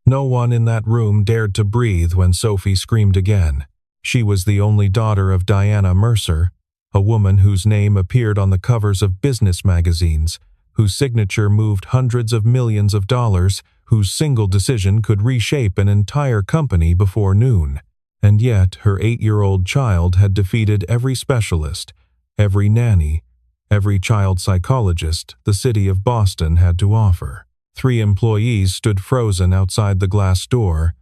No one in that room dared to breathe when Sophie screamed again. She was the only daughter of Diana Mercer, a woman whose name appeared on the covers of business magazines, whose signature moved hundreds of millions of dollars, whose single decision could reshape an entire company before noon. And yet her 8-year-old child had defeated every specialist, every nanny, every child psychologist the city of Boston had to offer. 3 employees stood frozen outside the glass door,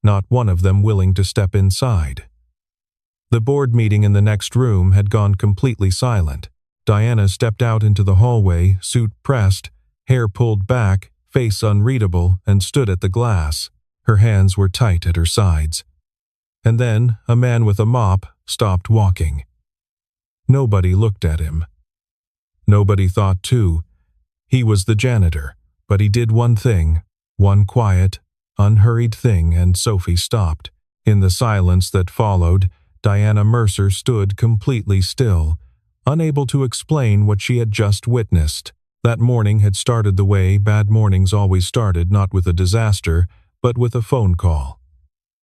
not one of them willing to step inside. The board meeting in the next room had gone completely silent. Diana stepped out into the hallway, suit pressed, hair pulled back, face unreadable, and stood at the glass. Her hands were tight at her sides. And then a man with a mop stopped walking. Nobody looked at him. Nobody thought to. He was the janitor, but he did one thing, one quiet, unhurried thing, and Sophie stopped. In the silence that followed, Diana Mercer stood completely still, unable to explain what she had just witnessed. That morning had started the way bad mornings always started, not with a disaster, but with a phone call.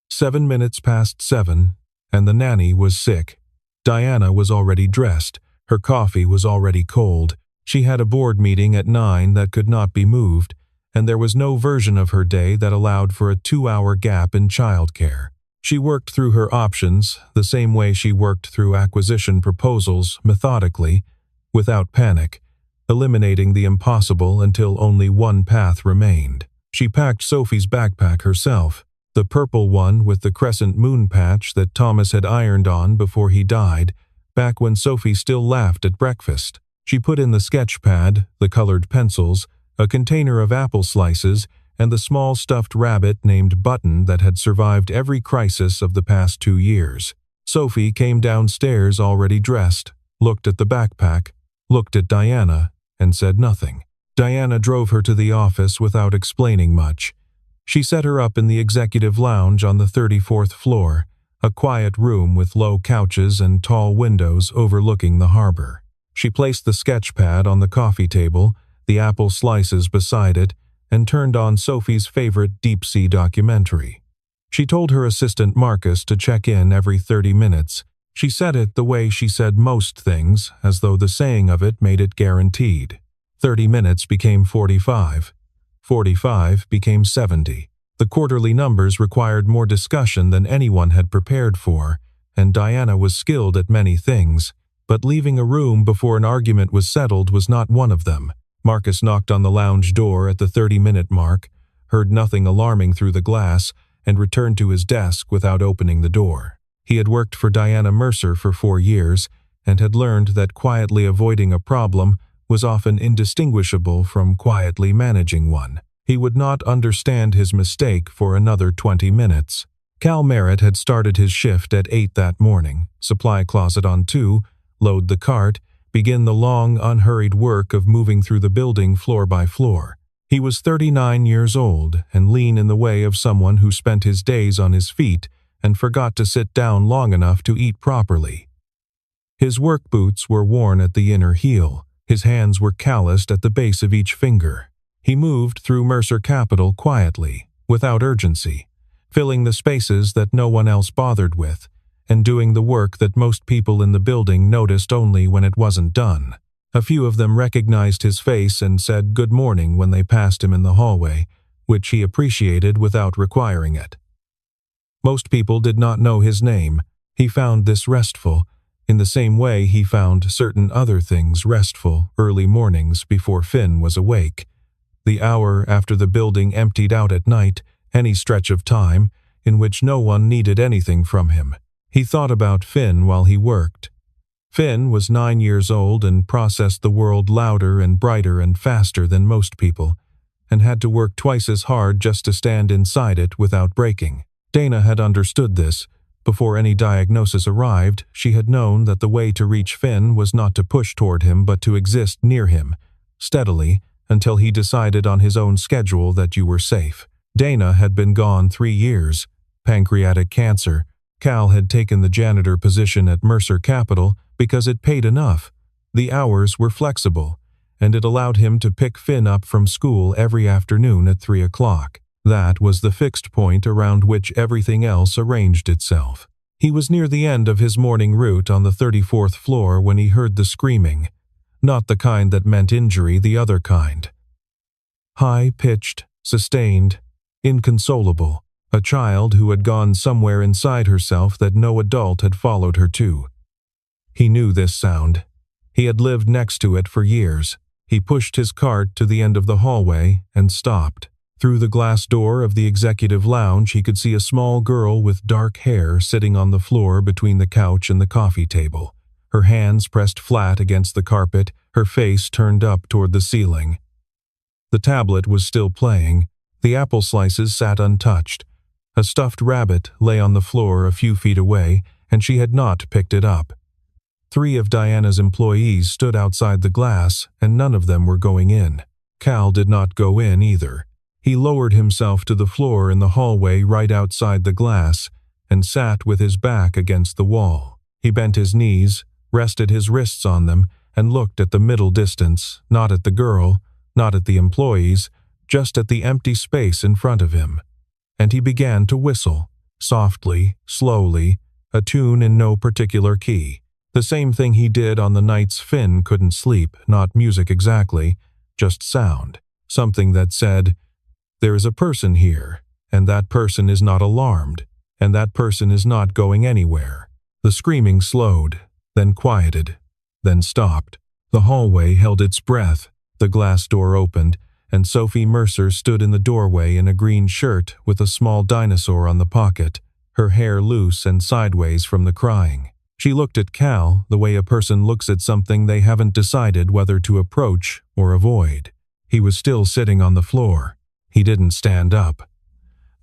7 minutes past 7, and the nanny was sick. Diana was already dressed. Her coffee was already cold. She had a board meeting at 9 that could not be moved, and there was no version of her day that allowed for a 2-hour gap in childcare. She worked through her options the same way she worked through acquisition proposals, methodically, without panic, eliminating the impossible until only one path remained. She packed Sophie's backpack herself, the purple one with the crescent moon patch that Thomas had ironed on before he died, back when Sophie still laughed at breakfast. She put in the sketch pad, the colored pencils, a container of apple slices, and the small stuffed rabbit named Button that had survived every crisis of the past 2 years. Sophie came downstairs already dressed, looked at the backpack, looked at Diana, and said nothing. Diana drove her to the office without explaining much. She set her up in the executive lounge on the 34th floor, a quiet room with low couches and tall windows overlooking the harbor. She placed the sketch pad on the coffee table, the apple slices beside it, and turned on Sophie's favorite deep-sea documentary. She told her assistant Marcus to check in every 30 minutes. She said it the way she said most things, as though the saying of it made it guaranteed. 30 minutes became 45. 45 became 70. The quarterly numbers required more discussion than anyone had prepared for, and Diana was skilled at many things, but leaving a room before an argument was settled was not one of them. Marcus knocked on the lounge door at the 30-minute mark, heard nothing alarming through the glass, and returned to his desk without opening the door. He had worked for Diana Mercer for 4 years, and had learned that quietly avoiding a problem was often indistinguishable from quietly managing one. He would not understand his mistake for another 20 minutes. Cal Merritt had started his shift at 8 that morning, supply closet on 2, load the cart, begin the long, unhurried work of moving through the building floor by floor. He was 39 years old and lean in the way of someone who spent his days on his feet and forgot to sit down long enough to eat properly. His work boots were worn at the inner heel. His hands were calloused at the base of each finger. He moved through Mercer Capital quietly, without urgency, filling the spaces that no one else bothered with, and doing the work that most people in the building noticed only when it wasn't done. A few of them recognized his face and said good morning when they passed him in the hallway, which he appreciated without requiring it. Most people did not know his name. He found this restful, in the same way he found certain other things restful early mornings before Finn was awake. The hour after the building emptied out at night, any stretch of time in which no one needed anything from him. He thought about Finn while he worked. Finn was 9 years old and processed the world louder and brighter and faster than most people, and had to work twice as hard just to stand inside it without breaking. Dana had understood this. Before any diagnosis arrived, she had known that the way to reach Finn was not to push toward him but to exist near him, steadily, until he decided on his own schedule that you were safe. Dana had been gone 3 years. Pancreatic cancer. Cal had taken the janitor position at Mercer Capital because it paid enough. The hours were flexible, and it allowed him to pick Finn up from school every afternoon at 3 o'clock. That was the fixed point around which everything else arranged itself. He was near the end of his morning route on the 34th floor when he heard the screaming. Not the kind that meant injury, the other kind. High-pitched, sustained, inconsolable. A child who had gone somewhere inside herself that no adult had followed her to. He knew this sound. He had lived next to it for years. He pushed his cart to the end of the hallway and stopped. Through the glass door of the executive lounge he could see a small girl with dark hair sitting on the floor between the couch and the coffee table. Her hands pressed flat against the carpet, her face turned up toward the ceiling. The tablet was still playing. The apple slices sat untouched. A stuffed rabbit lay on the floor a few feet away, and she had not picked it up. 3 of Diana's employees stood outside the glass, and none of them were going in. Cal did not go in either. He lowered himself to the floor in the hallway right outside the glass, and sat with his back against the wall. He bent his knees, rested his wrists on them, and looked at the middle distance, not at the girl, not at the employees, just at the empty space in front of him. And he began to whistle, softly, slowly, a tune in no particular key. The same thing he did on the nights Finn couldn't sleep, not music exactly, just sound. Something that said, "There is a person here, and that person is not alarmed, and that person is not going anywhere." The screaming slowed, then quieted, then stopped. The hallway held its breath. The glass door opened, and Sophie Mercer stood in the doorway in a green shirt with a small dinosaur on the pocket, her hair loose and sideways from the crying. She looked at Cal the way a person looks at something they haven't decided whether to approach or avoid. He was still sitting on the floor. He didn't stand up.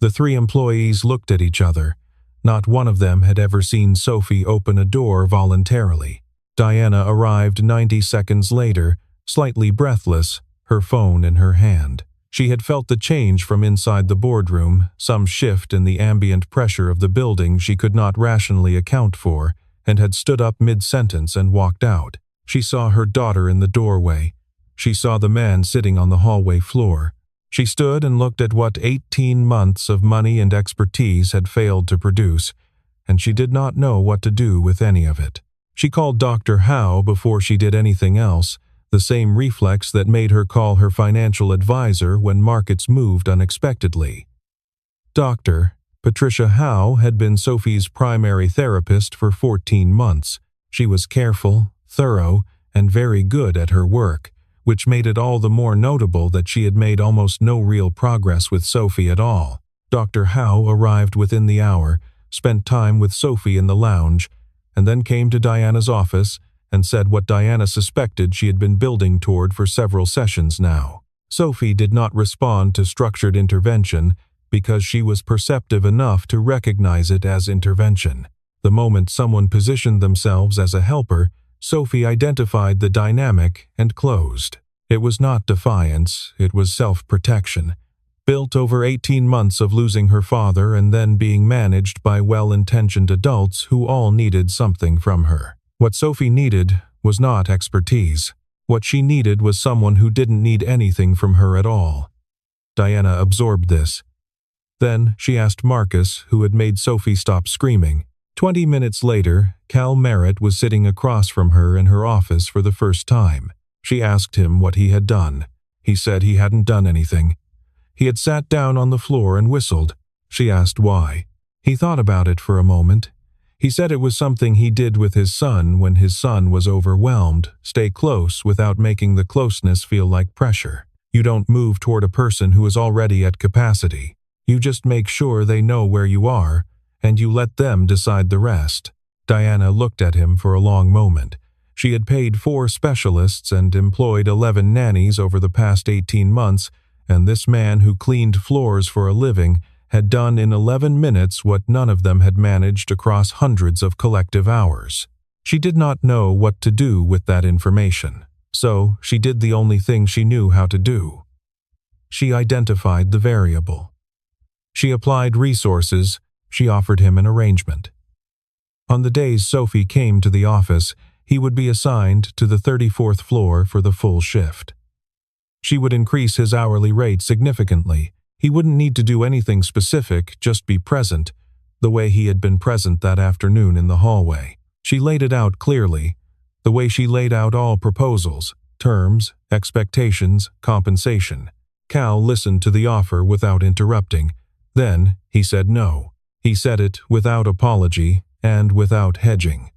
The 3 employees looked at each other. Not one of them had ever seen Sophie open a door voluntarily. Diana arrived 90 seconds later, slightly breathless, her phone in her hand. She had felt the change from inside the boardroom, some shift in the ambient pressure of the building she could not rationally account for, and had stood up mid-sentence and walked out. She saw her daughter in the doorway. She saw the man sitting on the hallway floor. She stood and looked at what 18 months of money and expertise had failed to produce, and she did not know what to do with any of it. She called Dr. Howe before she did anything else, the same reflex that made her call her financial advisor when markets moved unexpectedly. Dr. Patricia Howe had been Sophie's primary therapist for 14 months. She was careful, thorough, and very good at her work, which made it all the more notable that she had made almost no real progress with Sophie at all. Dr. Howe arrived within the hour, spent time with Sophie in the lounge, and then came to Diana's office and said what Diana suspected she had been building toward for several sessions now. Sophie did not respond to structured intervention because she was perceptive enough to recognize it as intervention. The moment someone positioned themselves as a helper, Sophie identified the dynamic and closed. It was not defiance, it was self-protection, built over 18 months of losing her father and then being managed by well-intentioned adults who all needed something from her. What Sophie needed was not expertise. What she needed was someone who didn't need anything from her at all. Diana absorbed this. Then she asked Marcus, who had made Sophie stop screaming. 20 minutes later, Cal Merritt was sitting across from her in her office for the first time. She asked him what he had done. He said he hadn't done anything. He had sat down on the floor and whistled. She asked why. He thought about it for a moment. He said it was something he did with his son when his son was overwhelmed, stay close without making the closeness feel like pressure. You don't move toward a person who is already at capacity. You just make sure they know where you are, and you let them decide the rest. Diana looked at him for a long moment. She had paid 4 specialists and employed 11 nannies over the past 18 months, and this man who cleaned floors for a living had done in 11 minutes what none of them had managed across hundreds of collective hours. She did not know what to do with that information, so she did the only thing she knew how to do. She identified the variable. She applied resources. She offered him an arrangement. On the days Sophie came to the office, he would be assigned to the 34th floor for the full shift. She would increase his hourly rate significantly. He wouldn't need to do anything specific, just be present, the way he had been present that afternoon in the hallway. She laid it out clearly, the way she laid out all proposals, terms, expectations, compensation. Cal listened to the offer without interrupting. Then he said no. He said it without apology and without hedging.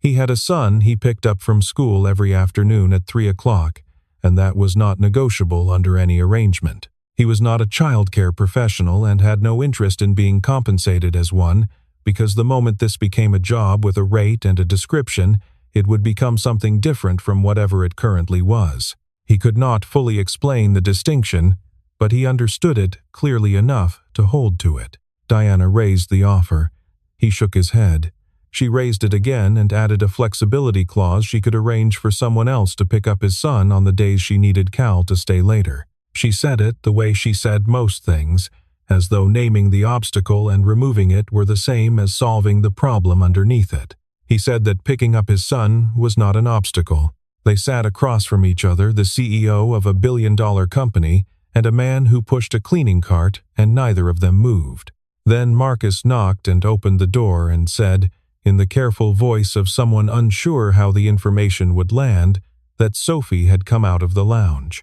He had a son he picked up from school every afternoon at 3 o'clock, and that was not negotiable under any arrangement. He was not a childcare professional and had no interest in being compensated as one, because the moment this became a job with a rate and a description, it would become something different from whatever it currently was. He could not fully explain the distinction, but he understood it clearly enough to hold to it. Diana raised the offer. He shook his head. She raised it again and added a flexibility clause she could arrange for someone else to pick up his son on the days she needed Cal to stay later. She said it the way she said most things, as though naming the obstacle and removing it were the same as solving the problem underneath it. He said that picking up his son was not an obstacle. They sat across from each other, the CEO of a billion-dollar company and a man who pushed a cleaning cart, and neither of them moved. Then Marcus knocked and opened the door and said, in the careful voice of someone unsure how the information would land, that Sophie had come out of the lounge.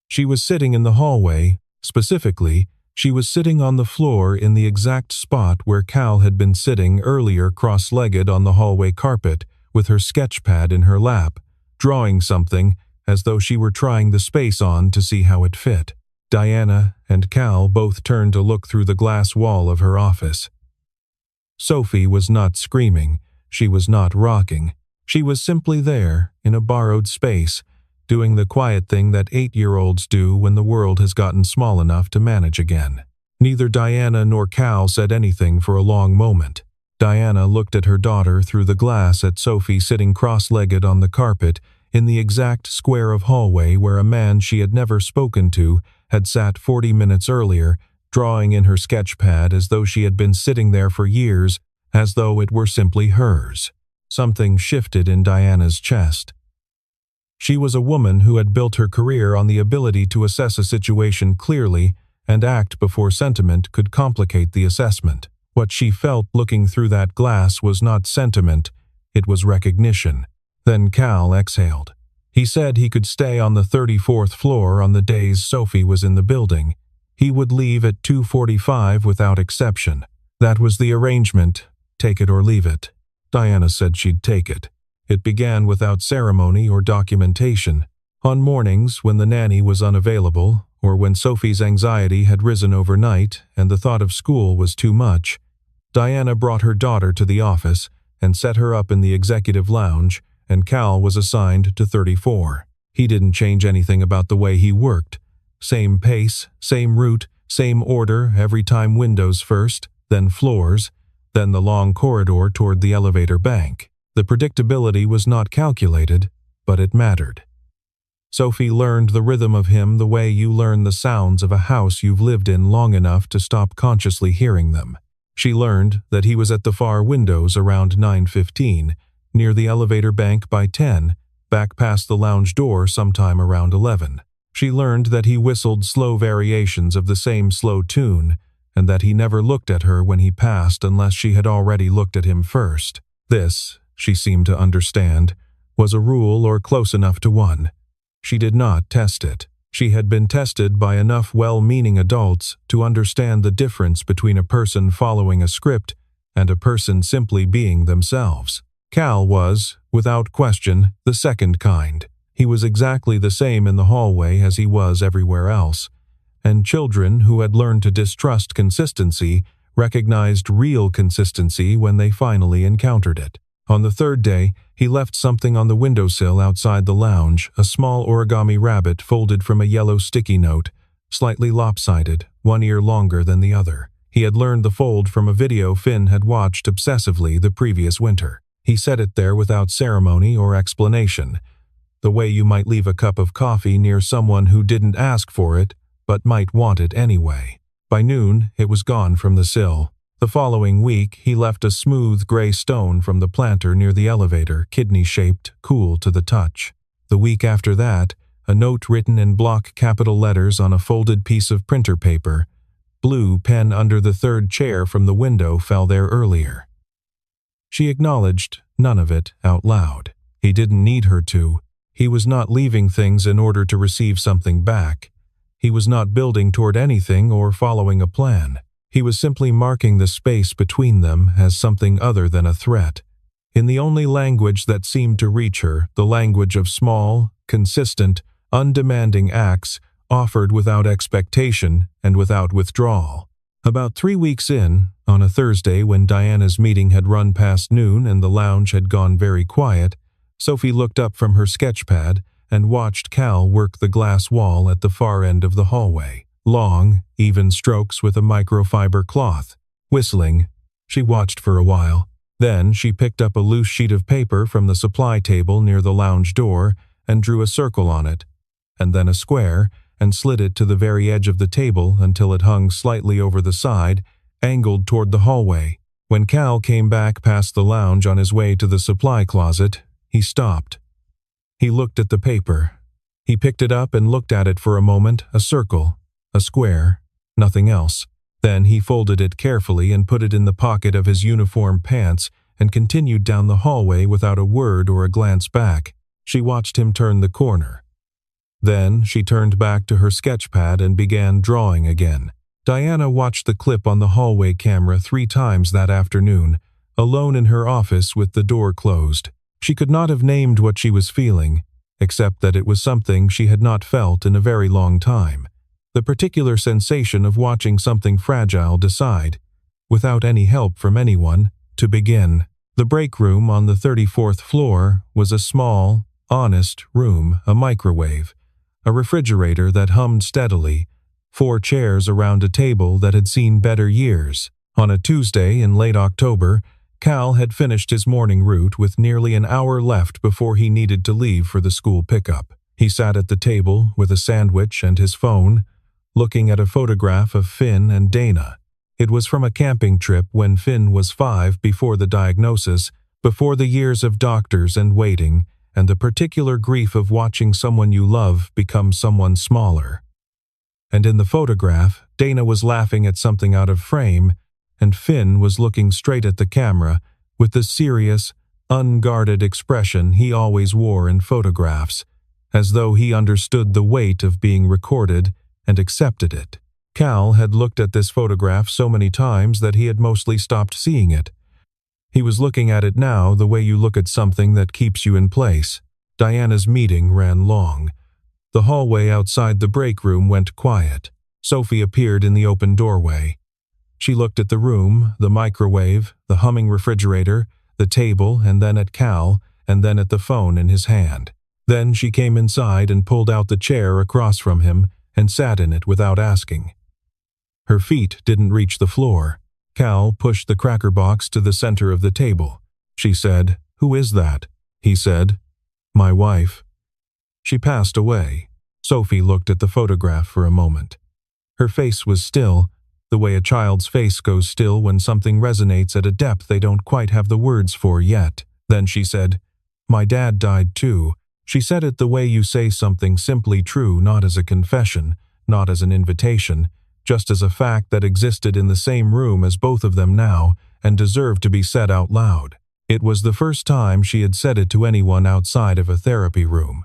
She was sitting in the hallway. Specifically, she was sitting on the floor in the exact spot where Cal had been sitting earlier, cross-legged on the hallway carpet, with her sketch pad in her lap, drawing something as though she were trying the space on to see how it fit. Diana and Cal both turned to look through the glass wall of her office. Sophie was not screaming. She was not rocking. She was simply there, in a borrowed space, doing the quiet thing that 8-year-olds do when the world has gotten small enough to manage again. Neither Diana nor Cal said anything for a long moment. Diana looked at her daughter through the glass at Sophie sitting cross-legged on the carpet in the exact square of hallway where a man she had never spoken to had sat 40 minutes earlier, drawing in her sketch pad as though she had been sitting there for years, as though it were simply hers. Something shifted in Diana's chest. She was a woman who had built her career on the ability to assess a situation clearly and act before sentiment could complicate the assessment. What she felt looking through that glass was not sentiment, it was recognition. Then Cal exhaled. He said he could stay on the 34th floor on the days Sophie was in the building. He would leave at 2:45 without exception. That was the arrangement. Take it or leave it. Diana said she'd take it. It began without ceremony or documentation. On mornings when the nanny was unavailable, or when Sophie's anxiety had risen overnight and the thought of school was too much, Diana brought her daughter to the office and set her up in the executive lounge, and Cal was assigned to 34. He didn't change anything about the way he worked. Same pace, same route, same order every time, windows first, then floors, then the long corridor toward the elevator bank. The predictability was not calculated, but it mattered. Sophie learned the rhythm of him the way you learn the sounds of a house you've lived in long enough to stop consciously hearing them. She learned that he was at the far windows around 9:15, near the elevator bank by 10, back past the lounge door sometime around 11. She learned that he whistled slow variations of the same slow tune, and that he never looked at her when he passed unless she had already looked at him first. This, she seemed to understand, was a rule or close enough to one. She did not test it. She had been tested by enough well-meaning adults to understand the difference between a person following a script and a person simply being themselves. Cal was, without question, the second kind. He was exactly the same in the hallway as he was everywhere else, and children who had learned to distrust consistency recognized real consistency when they finally encountered it. On the third day, he left something on the windowsill outside the lounge, a small origami rabbit folded from a yellow sticky note, slightly lopsided, one ear longer than the other. He had learned the fold from a video Finn had watched obsessively the previous winter. He set it there without ceremony or explanation, the way you might leave a cup of coffee near someone who didn't ask for it, but might want it anyway. By noon, it was gone from the sill. The following week, he left a smooth gray stone from the planter near the elevator, kidney-shaped, cool to the touch. The week after that, a note written in block capital letters on a folded piece of printer paper. Blue pen under the third chair from the window fell there earlier. She acknowledged none of it out loud. He didn't need her to. He was not leaving things in order to receive something back. He was not building toward anything or following a plan. He was simply marking the space between them as something other than a threat. In the only language that seemed to reach her, the language of small, consistent, undemanding acts offered without expectation and without withdrawal. About 3 weeks in, on a Thursday when Diana's meeting had run past noon and the lounge had gone very quiet, Sophie looked up from her sketchpad and watched Cal work the glass wall at the far end of the hallway. Long, even strokes with a microfiber cloth. Whistling, she watched for a while. Then she picked up a loose sheet of paper from the supply table near the lounge door and drew a circle on it, and then a square, and slid it to the very edge of the table until it hung slightly over the side, angled toward the hallway. When Cal came back past the lounge on his way to the supply closet, he stopped. He looked at the paper. He picked it up and looked at it for a moment, a circle, a square, nothing else. Then he folded it carefully and put it in the pocket of his uniform pants and continued down the hallway without a word or a glance back. She watched him turn the corner. Then she turned back to her sketchpad and began drawing again. Diana watched the clip on the hallway camera 3 times that afternoon, alone in her office with the door closed. She could not have named what she was feeling, except that it was something she had not felt in a very long time. The particular sensation of watching something fragile decide, without any help from anyone, to begin. The break room on the 34th floor was a small, honest room, a microwave, a refrigerator that hummed steadily, 4 chairs around a table that had seen better years. On a Tuesday in late October, Cal had finished his morning route with nearly an hour left before he needed to leave for the school pickup. He sat at the table with a sandwich and his phone, looking at a photograph of Finn and Dana. It was from a camping trip when Finn was 5 before the diagnosis, before the years of doctors and waiting, and the particular grief of watching someone you love become someone smaller. And in the photograph, Dana was laughing at something out of frame, and Finn was looking straight at the camera with the serious, unguarded expression he always wore in photographs, as though he understood the weight of being recorded and accepted it. Cal had looked at this photograph so many times that he had mostly stopped seeing it. He was looking at it now the way you look at something that keeps you in place. Diana's meeting ran long. The hallway outside the break room went quiet. Sophie appeared in the open doorway. She looked at the room, the microwave, the humming refrigerator, the table, and then at Cal, and then at the phone in his hand. Then she came inside and pulled out the chair across from him and sat in it without asking. Her feet didn't reach the floor. Cal pushed the cracker box to the center of the table. She said, "Who is that?" He said, "My wife. She passed away." Sophie looked at the photograph for a moment. Her face was still, the way a child's face goes still when something resonates at a depth they don't quite have the words for yet. Then she said, "My dad died too." She said it the way you say something simply true, not as a confession, not as an invitation, just as a fact that existed in the same room as both of them now and deserved to be said out loud. It was the first time she had said it to anyone outside of a therapy room.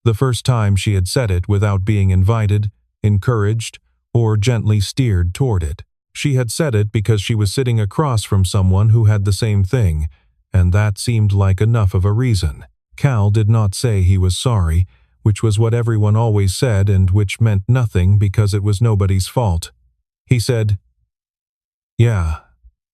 The first time she had said it without being invited, encouraged, or gently steered toward it. She had said it because she was sitting across from someone who had the same thing, and that seemed like enough of a reason. Cal did not say he was sorry, which was what everyone always said and which meant nothing because it was nobody's fault. He said, "Yeah,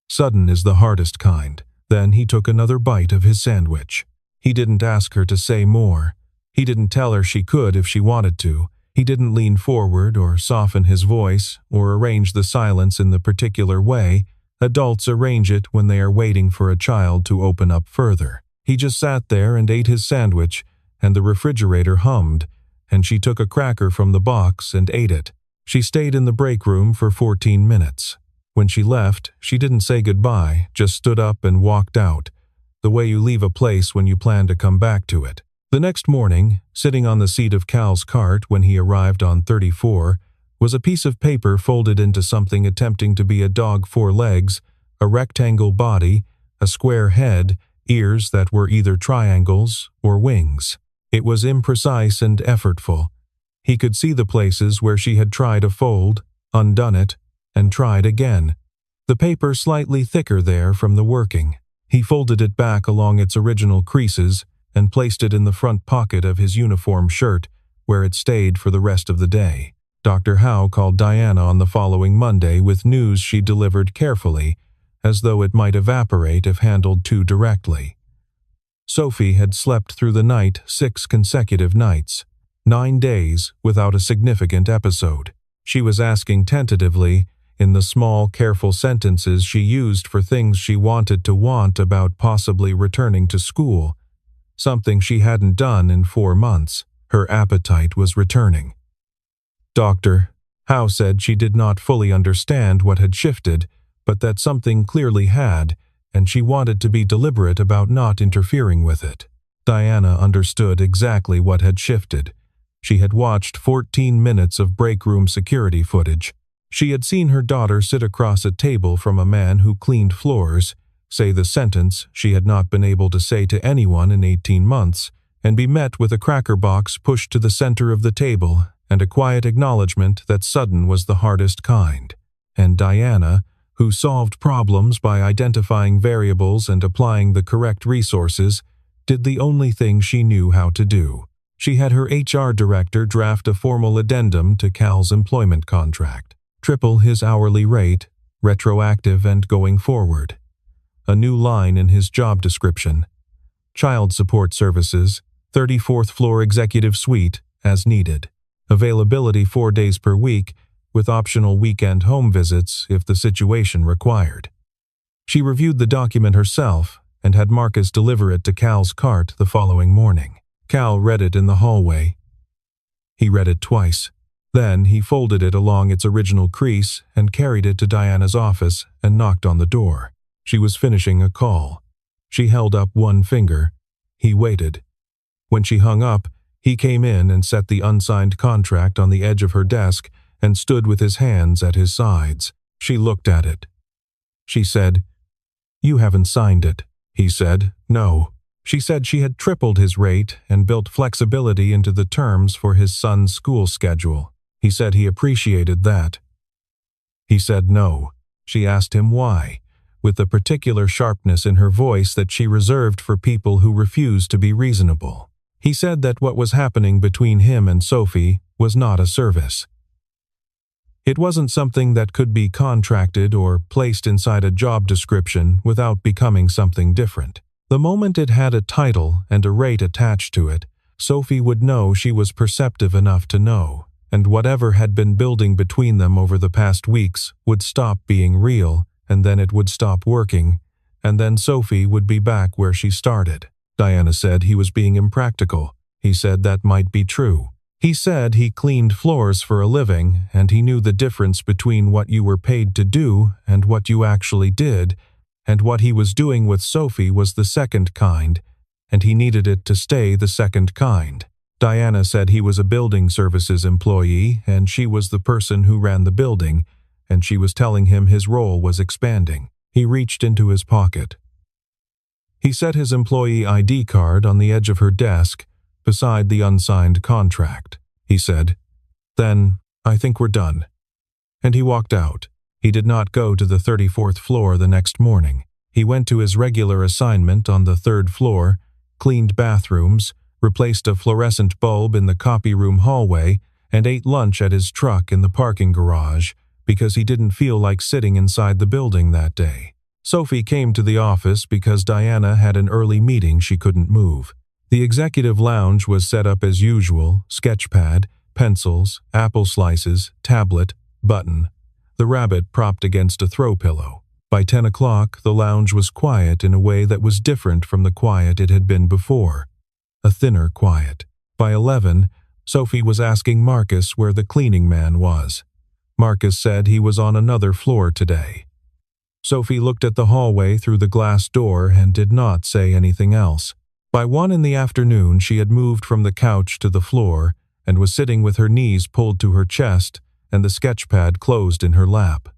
sudden is the hardest kind." Then he took another bite of his sandwich. He didn't ask her to say more. He didn't tell her she could if she wanted to. He didn't lean forward or soften his voice or arrange the silence in the particular way adults arrange it when they are waiting for a child to open up further. He just sat there and ate his sandwich, and the refrigerator hummed, and she took a cracker from the box and ate it. She stayed in the break room for 14 minutes. When she left, she didn't say goodbye, just stood up and walked out, the way you leave a place when you plan to come back to it. The next morning, sitting on the seat of Cal's cart when he arrived on 34, was a piece of paper folded into something attempting to be a dog 4 legs, a rectangle body, a square head, ears that were either triangles or wings. It was imprecise and effortful. He could see the places where she had tried a fold, undone it, and tried again. The paper slightly thicker there from the working. He folded it back along its original creases and placed it in the front pocket of his uniform shirt, where it stayed for the rest of the day. Dr. Howe called Diana on the following Monday with news she delivered carefully, as though it might evaporate if handled too directly. Sophie had slept through the night 6 consecutive nights, 9 days without a significant episode. She was asking tentatively, in the small, careful sentences she used for things she wanted to want about possibly returning to school, something she hadn't done in 4 months. Her appetite was returning. Dr. Howe said she did not fully understand what had shifted, but that something clearly had, and she wanted to be deliberate about not interfering with it. Diana understood exactly what had shifted. She had watched 14 minutes of break room security footage. She had seen her daughter sit across a table from a man who cleaned floors, say the sentence she had not been able to say to anyone in 18 months, and be met with a cracker box pushed to the center of the table and a quiet acknowledgement that sudden was the hardest kind. And Diana, who solved problems by identifying variables and applying the correct resources, did the only thing she knew how to do. She had her HR director draft a formal addendum to Cal's employment contract. Triple his hourly rate, retroactive and going forward. A new line in his job description. Child support services, 34th floor executive suite, as needed. Availability 4 days per week, with optional weekend home visits if the situation required. She reviewed the document herself and had Marcus deliver it to Cal's cart the following morning. Cal read it in the hallway. He read it twice. Then he folded it along its original crease and carried it to Diana's office and knocked on the door. She was finishing a call. She held up one finger. He waited. When she hung up, he came in and set the unsigned contract on the edge of her desk and stood with his hands at his sides. She looked at it. She said, "You haven't signed it." He said, "No." She said she had tripled his rate and built flexibility into the terms for his son's school schedule. He said he appreciated that. He said no. She asked him why, with the particular sharpness in her voice that she reserved for people who refused to be reasonable. He said that what was happening between him and Sophie was not a service. It wasn't something that could be contracted or placed inside a job description without becoming something different. The moment it had a title and a rate attached to it, Sophie would know she was perceptive enough to know, and whatever had been building between them over the past weeks would stop being real, and then it would stop working, and then Sophie would be back where she started. Diana said he was being impractical. He said that might be true. He said he cleaned floors for a living, and he knew the difference between what you were paid to do and what you actually did, and what he was doing with Sophie was the second kind, and he needed it to stay the second kind. Diana said he was a building services employee, and she was the person who ran the building, and she was telling him his role was expanding. He reached into his pocket. He set his employee ID card on the edge of her desk, beside the unsigned contract. He said, "Then, I think we're done." And he walked out. He did not go to the 34th floor the next morning. He went to his regular assignment on the 3rd floor, cleaned bathrooms, replaced a fluorescent bulb in the copy room hallway, and ate lunch at his truck in the parking garage because he didn't feel like sitting inside the building that day. Sophie came to the office because Diana had an early meeting she couldn't move. The executive lounge was set up as usual: sketchpad, pencils, apple slices, tablet, button. The rabbit propped against a throw pillow. By 10 o'clock, the lounge was quiet in a way that was different from the quiet it had been before. A thinner quiet. By 11, Sophie was asking Marcus where the cleaning man was. Marcus said he was on another floor today. Sophie looked at the hallway through the glass door and did not say anything else. By 1 in the afternoon, she had moved from the couch to the floor and was sitting with her knees pulled to her chest and the sketchpad closed in her lap.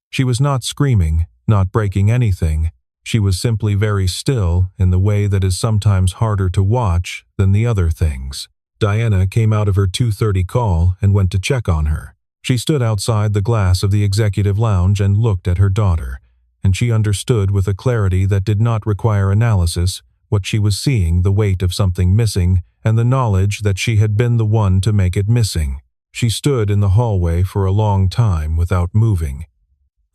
She was not screaming, not breaking anything. She was simply very still in the way that is sometimes harder to watch than the other things. Diana came out of her 2:30 call and went to check on her. She stood outside the glass of the executive lounge and looked at her daughter, and she understood with a clarity that did not require analysis what she was seeing, the weight of something missing and the knowledge that she had been the one to make it missing. She stood in the hallway for a long time without moving.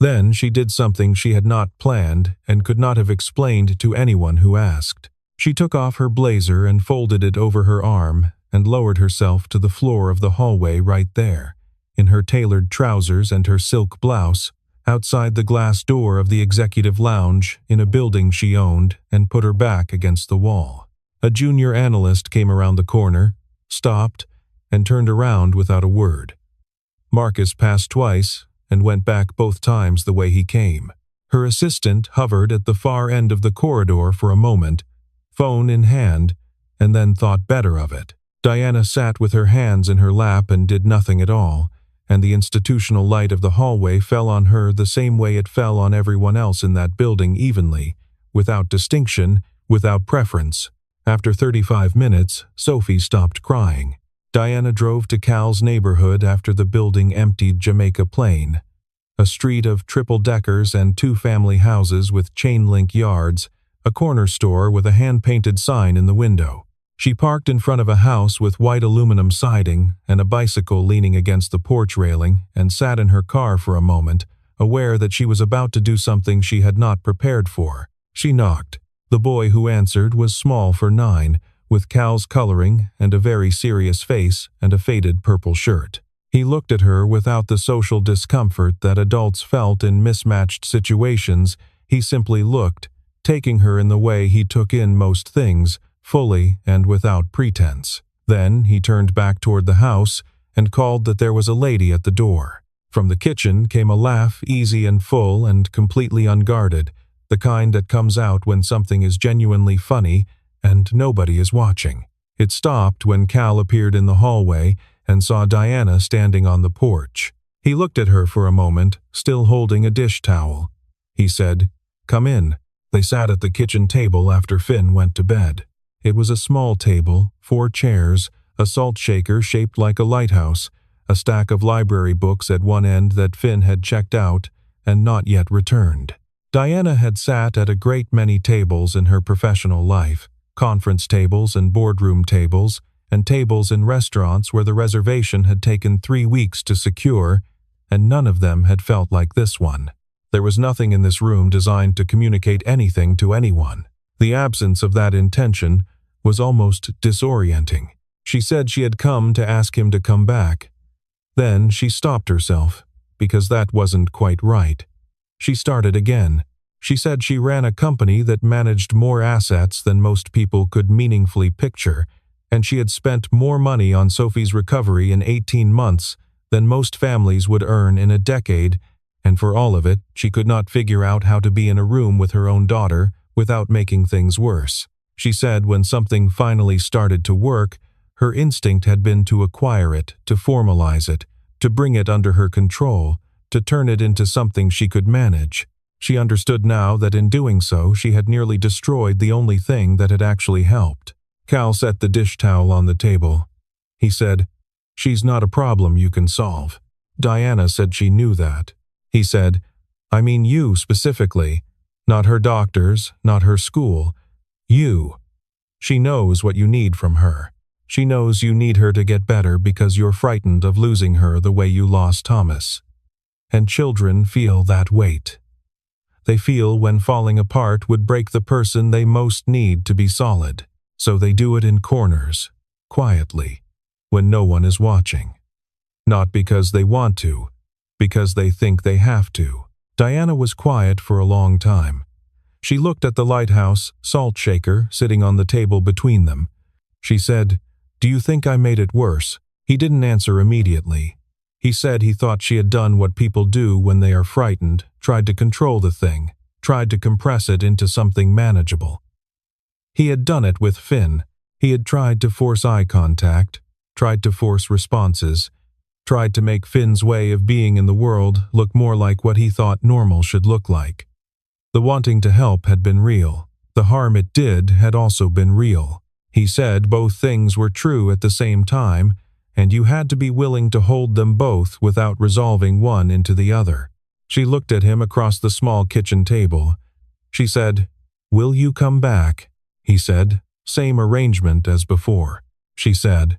Then she did something she had not planned and could not have explained to anyone who asked. She took off her blazer and folded it over her arm and lowered herself to the floor of the hallway right there, in her tailored trousers and her silk blouse, outside the glass door of the executive lounge in a building she owned, and put her back against the wall. A junior analyst came around the corner, stopped, and turned around without a word. Marcus passed twice and went back both times the way he came. Her assistant hovered at the far end of the corridor for a moment, phone in hand, and then thought better of it. Diana sat with her hands in her lap and did nothing at all, and the institutional light of the hallway fell on her the same way it fell on everyone else in that building, evenly, without distinction, without preference. After 35 minutes, Sophie stopped crying. Diana drove to Cal's neighborhood after the building emptied Jamaica Plain, a street of triple-deckers and 2 family houses with chain-link yards, a corner store with a hand-painted sign in the window. She parked in front of a house with white aluminum siding and a bicycle leaning against the porch railing and sat in her car for a moment, aware that she was about to do something she had not prepared for. She knocked. The boy who answered was small for 9, with Cal's coloring and a very serious face and a faded purple shirt. He looked at her without the social discomfort that adults felt in mismatched situations. He simply looked, taking her in the way he took in most things, fully and without pretense. Then he turned back toward the house and called that there was a lady at the door. From the kitchen came a laugh, easy and full and completely unguarded, the kind that comes out when something is genuinely funny and nobody is watching. It stopped when Cal appeared in the hallway and saw Diana standing on the porch. He looked at her for a moment, still holding a dish towel. He said, "Come in." They sat at the kitchen table after Finn went to bed. It was a small table, 4 chairs, a salt shaker shaped like a lighthouse, a stack of library books at one end that Finn had checked out and not yet returned. Diana had sat at a great many tables in her professional life, conference tables and boardroom tables, and tables in restaurants where the reservation had taken 3 weeks to secure, and none of them had felt like this one. There was nothing in this room designed to communicate anything to anyone. The absence of that intention was almost disorienting. She said she had come to ask him to come back. Then she stopped herself, because that wasn't quite right. She started again. She said she ran a company that managed more assets than most people could meaningfully picture, and she had spent more money on Sophie's recovery in 18 months than most families would earn in a decade, and for all of it, she could not figure out how to be in a room with her own daughter without making things worse. She said when something finally started to work, her instinct had been to acquire it, to formalize it, to bring it under her control, to turn it into something she could manage. She understood now that in doing so, she had nearly destroyed the only thing that had actually helped. Cal set the dish towel on the table. He said, "She's not a problem you can solve." Diana said she knew that. He said, "I mean you specifically, not her doctors, not her school. You. She knows what you need from her. She knows you need her to get better because you're frightened of losing her the way you lost Thomas. And children feel that weight. They feel when falling apart would break the person they most need to be solid. So they do it in corners, quietly, when no one is watching. Not because they want to, because they think they have to." Diana was quiet for a long time. She looked at the lighthouse salt shaker sitting on the table between them. She said, "Do you think I made it worse?" He didn't answer immediately. He said he thought she had done what people do when they are frightened, tried to control the thing, tried to compress it into something manageable. He had done it with Finn. He had tried to force eye contact, tried to force responses, tried to make Finn's way of being in the world look more like what he thought normal should look like. The wanting to help had been real. The harm it did had also been real. He said both things were true at the same time, and you had to be willing to hold them both without resolving one into the other. She looked at him across the small kitchen table. She said, "Will you come back?" He said, "Same arrangement as before." She said,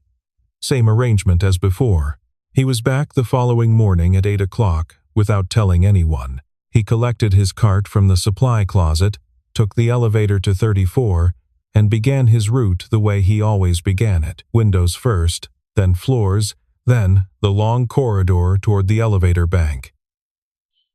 "Same arrangement as before." He was back the following morning at 8 o'clock without telling anyone. He collected his cart from the supply closet, took the elevator to 34, and began his route the way he always began it. Windows first, then floors, then the long corridor toward the elevator bank.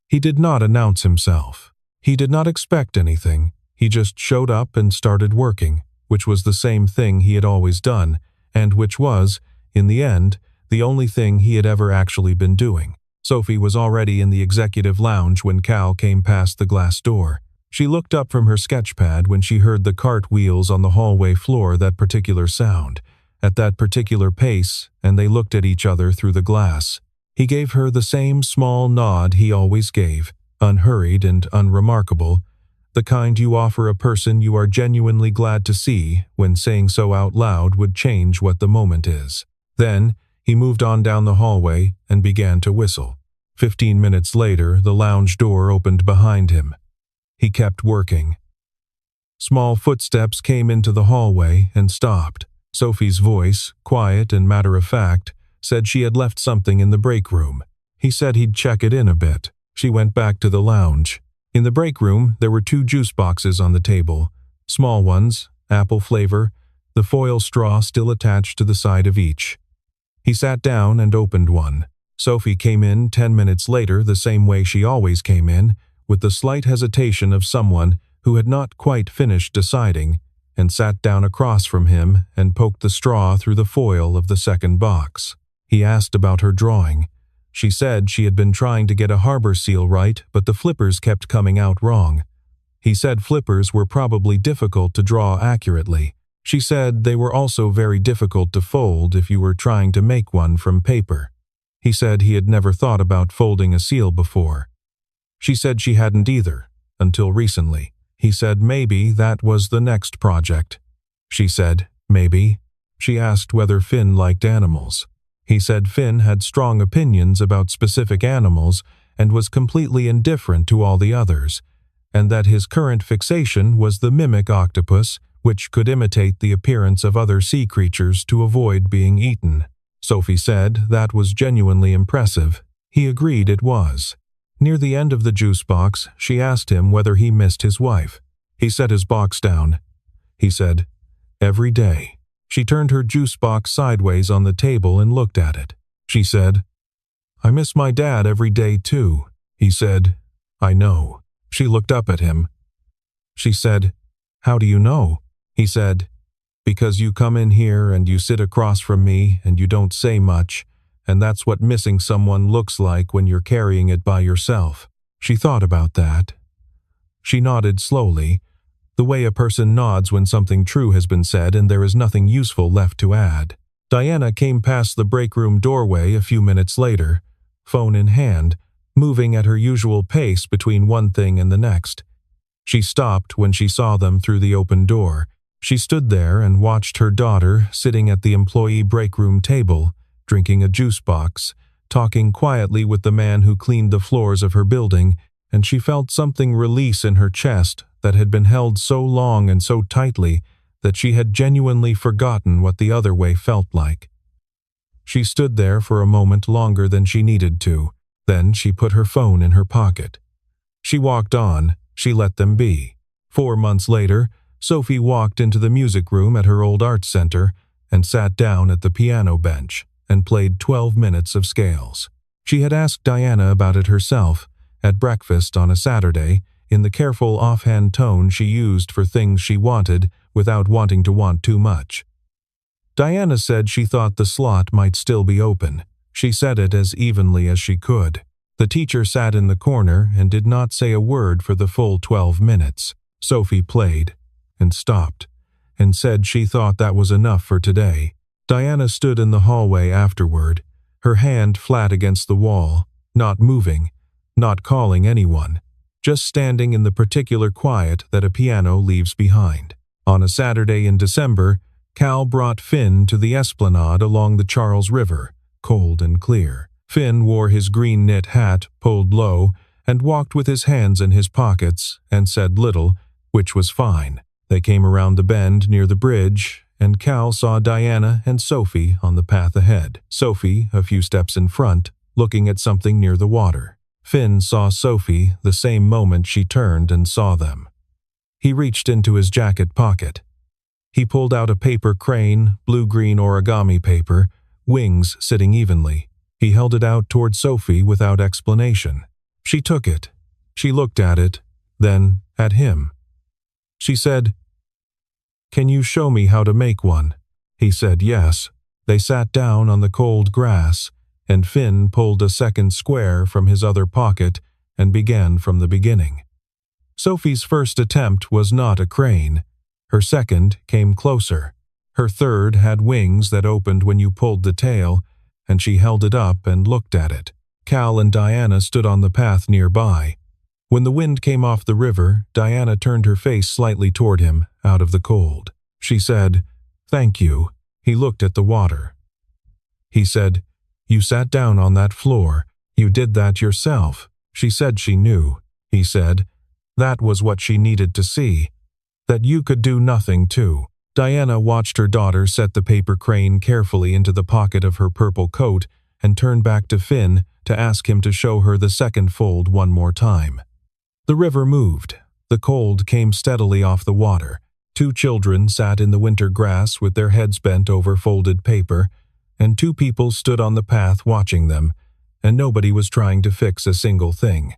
He did not announce himself. He did not expect anything. He just showed up and started working, which was the same thing he had always done, and which was, in the end, the only thing he had ever actually been doing. Sophie was already in the executive lounge when Cal came past the glass door. She looked up from her sketchpad when she heard the cart wheels on the hallway floor that particular sound, at that particular pace, and they looked at each other through the glass. He gave her the same small nod he always gave, unhurried and unremarkable, the kind you offer a person you are genuinely glad to see when saying so out loud would change what the moment is. Then, he moved on down the hallway and began to whistle. 15 minutes later, the lounge door opened behind him. He kept working. Small footsteps came into the hallway and stopped. Sophie's voice, quiet and matter-of-fact, said she had left something in the break room. He said he'd check it in a bit. She went back to the lounge. In the break room, there were 2 juice boxes on the table. Small ones, apple flavor, the foil straw still attached to the side of each. He sat down and opened one. Sophie came in 10 minutes later the same way she always came in, with the slight hesitation of someone who had not quite finished deciding, and sat down across from him and poked the straw through the foil of the second box. He asked about her drawing. She said she had been trying to get a harbor seal right, but the flippers kept coming out wrong. He said flippers were probably difficult to draw accurately. She said they were also very difficult to fold if you were trying to make one from paper. He said he had never thought about folding a seal before. She said she hadn't either, until recently. He said maybe that was the next project. She said, maybe. She asked whether Finn liked animals. He said Finn had strong opinions about specific animals and was completely indifferent to all the others, and that his current fixation was the mimic octopus, which could imitate the appearance of other sea creatures to avoid being eaten. Sophie said that was genuinely impressive. He agreed it was. Near the end of the juice box, she asked him whether he missed his wife. He set his box down. He said, "Every day." She turned her juice box sideways on the table and looked at it. She said, "I miss my dad every day too." He said, "I know." She looked up at him. She said, "How do you know?" He said, "Because you come in here and you sit across from me and you don't say much, and that's what missing someone looks like when you're carrying it by yourself." She thought about that. She nodded slowly, the way a person nods when something true has been said and there is nothing useful left to add. Diana came past the break room doorway a few minutes later, phone in hand, moving at her usual pace between one thing and the next. She stopped when she saw them through the open door. She stood there and watched her daughter sitting at the employee break room table, drinking a juice box, talking quietly with the man who cleaned the floors of her building, and she felt something release in her chest that had been held so long and so tightly that she had genuinely forgotten what the other way felt like. She stood there for a moment longer than she needed to. Then she put her phone in her pocket. She walked on. She let them be. 4 months later, Sophie walked into the music room at her old art center and sat down at the piano bench and played 12 minutes of scales. She had asked Diana about it herself, at breakfast on a Saturday, in the careful offhand tone she used for things she wanted without wanting to want too much. Diana said she thought the slot might still be open. She said it as evenly as she could. The teacher sat in the corner and did not say a word for the full 12 minutes. Sophie played and stopped. and said she thought that was enough for today. Diana stood in the hallway afterward, her hand flat against the wall, not moving, not calling anyone, just standing in the particular quiet that a piano leaves behind. On a Saturday in December, Cal brought Finn to the esplanade along the Charles River, cold and clear. Finn wore his green knit hat pulled low and walked with his hands in his pockets and said little, which was fine. They came around the bend near the bridge, and Cal saw Diana and Sophie on the path ahead. Sophie, a few steps in front, looking at something near the water. Finn saw Sophie the same moment she turned and saw them. He reached into his jacket pocket. He pulled out a paper crane, blue-green origami paper, wings sitting evenly. He held it out toward Sophie without explanation. She took it. She looked at it, then at him. She said, "Can you show me how to make one?" He said yes. They sat down on the cold grass, and Finn pulled a second square from his other pocket and began from the beginning. Sophie's first attempt was not a crane. Her second came closer. Her third had wings that opened when you pulled the tail, and she held it up and looked at it. Cal and Diana stood on the path nearby. When the wind came off the river, Diana turned her face slightly toward him, out of the cold. She said, "Thank you." He looked at the water. He said, "You sat down on that floor. You did that yourself." She said she knew. He said, "That was what she needed to see. That you could do nothing too." Diana watched her daughter set the paper crane carefully into the pocket of her purple coat and turned back to Finn to ask him to show her the second fold one more time. The river moved. The cold came steadily off the water. Two children sat in the winter grass with their heads bent over folded paper, and two people stood on the path watching them, and nobody was trying to fix a single thing.